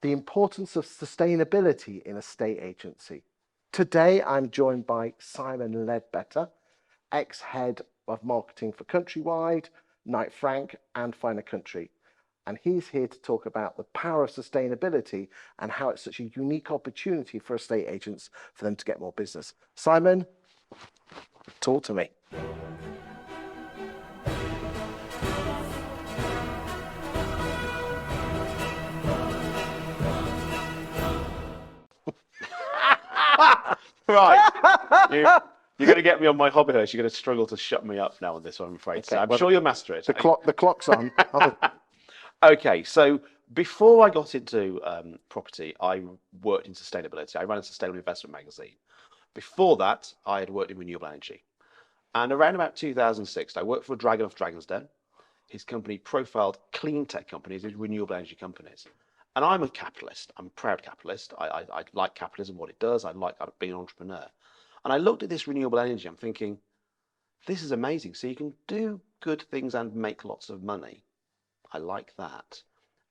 the importance of sustainability in a state agency. Today, I'm joined by Simon Leadbetter, ex-head of marketing for Countrywide, Knight Frank, and Finer Country. And he's here to talk about the power of sustainability and how it's such a unique opportunity for estate agents for them to get more business. Simon, talk to me. Right. You're going to get me on my hobby horse. You're going to struggle to shut me up now on this one, I'm afraid. Okay, So I'm well, sure you'll master it. The clock's on. Okay, so before I got into property, I worked in sustainability. I ran a sustainable investment magazine. Before that, I had worked in renewable energy. And around about 2006, I worked for a dragon off Dragon's Den. His company profiled clean tech companies as renewable energy companies. And I'm a capitalist. I'm a proud capitalist. I like capitalism, what it does. I like being an entrepreneur. And I looked at this renewable energy. I'm thinking, this is amazing. So you can do good things and make lots of money. I like that.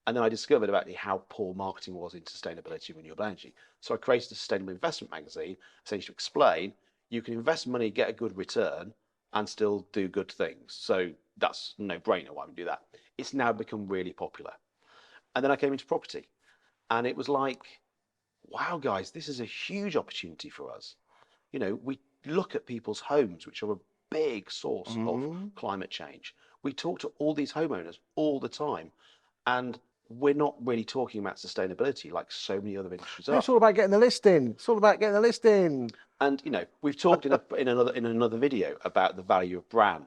And then I discovered about how poor marketing was in sustainability and renewable energy. So I created a sustainable investment magazine, essentially to explain you can invest money, get a good return, and still do good things. So that's a no-brainer. Why would we do that? It's now become really popular. And then I came into property, and it was like, wow, guys, this is a huge opportunity for us. You know, we look at people's homes, which are a big source of climate change. We talk to all these homeowners all the time, and we're not really talking about sustainability like so many other industries are. It's all about getting the listing. It's all about getting the listing. And you know, we've talked in another video about the value of brand,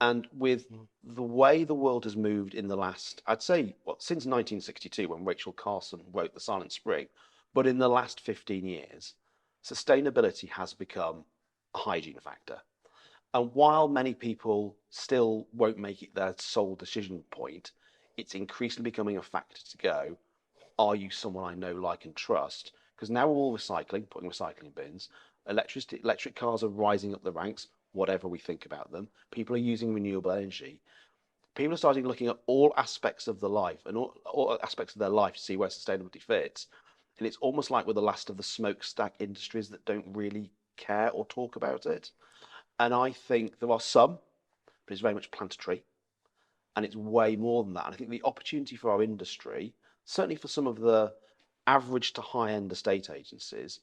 and with the way the world has moved in the last, I'd say, since 1962 when Rachel Carson wrote The Silent Spring, but in the last 15 years, sustainability has become a hygiene factor. And while many people still won't make it their sole decision point, it's increasingly becoming a factor to go, are you someone I know, like, and trust? Because now we're all recycling, putting recycling bins. Electric cars are rising up the ranks, whatever we think about them. People are using renewable energy. People are starting looking at all aspects of the life and all aspects of their life to see where sustainability fits. And it's almost like we're the last of the smokestack industries that don't really care or talk about it. And I think there are some, but it's very much plant a tree. And it's way more than that. And I think the opportunity for our industry, certainly for some of the average to high-end estate agencies,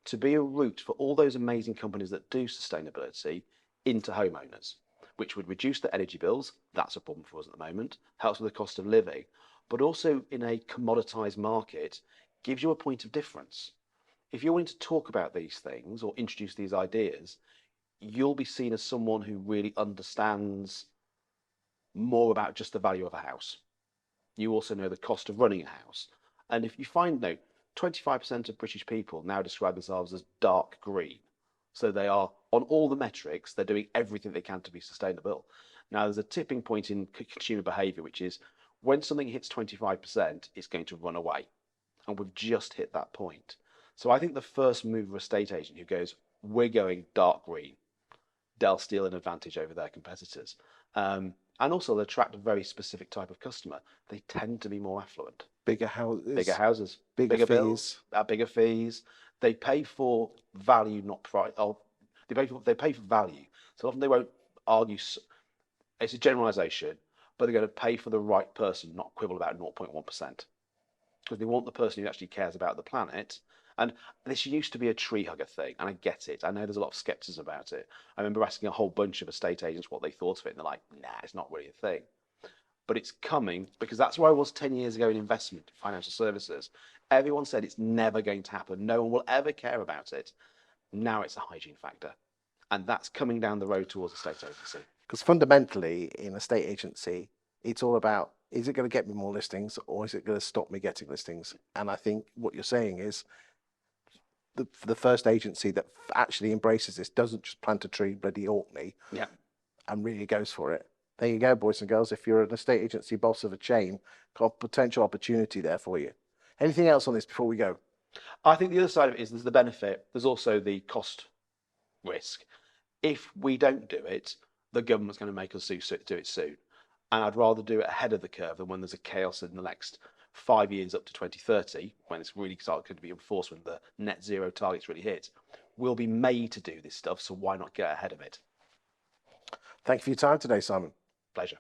to be a route for all those amazing companies that do sustainability into homeowners, which would reduce the energy bills. That's a problem for us at the moment. Helps with the cost of living, but also in a commoditized market, gives you a point of difference. If you're willing to talk about these things or introduce these ideas, you'll be seen as someone who really understands more about just the value of a house. You also know the cost of running a house. And if you find, 25% of British people now describe themselves as dark green. So they are, on all the metrics, they're doing everything they can to be sustainable. Now, there's a tipping point in consumer behaviour, which is when something hits 25%, it's going to run away. And we've just hit that point. So I think the first mover estate agent who goes, we're going dark green, they'll steal an advantage over their competitors. And also they attract a very specific type of customer. They tend to be more affluent. Bigger houses. Bigger houses. Bigger fees. Bills, bigger fees. They pay for value, not price. They pay for value. So often they won't argue. It's a generalisation, but they're going to pay for the right person, not quibble about 0.1%. Because they want the person who actually cares about the planet. And this used to be a tree hugger thing, and I get it. I know there's a lot of skepticism about it. I remember asking a whole bunch of estate agents what they thought of it, and they're like, nah, it's not really a thing. But it's coming, because that's where I was 10 years ago in investment, financial services. Everyone said it's never going to happen. No one will ever care about it. Now it's a hygiene factor. And that's coming down the road towards estate agency. Because fundamentally, in a state agency, it's all about, is it going to get me more listings or is it going to stop me getting listings? And I think what you're saying is, the first agency that actually embraces this doesn't just plant a tree bloody Orkney and really goes for it. There you go, boys and girls. If you're an estate agency boss of a chain, got a potential opportunity there for you. Anything else on this before we go? I think the other side of it is there's the benefit. There's also the cost risk. If we don't do it, the government's going to make us do it soon. And I'd rather do it ahead of the curve than when there's a chaos in the next 5 years up to 2030, when it's really going to be enforced, when the net zero targets really hit, we'll be made to do this stuff. So why not get ahead of it? Thank you for your time today, Simon. Pleasure.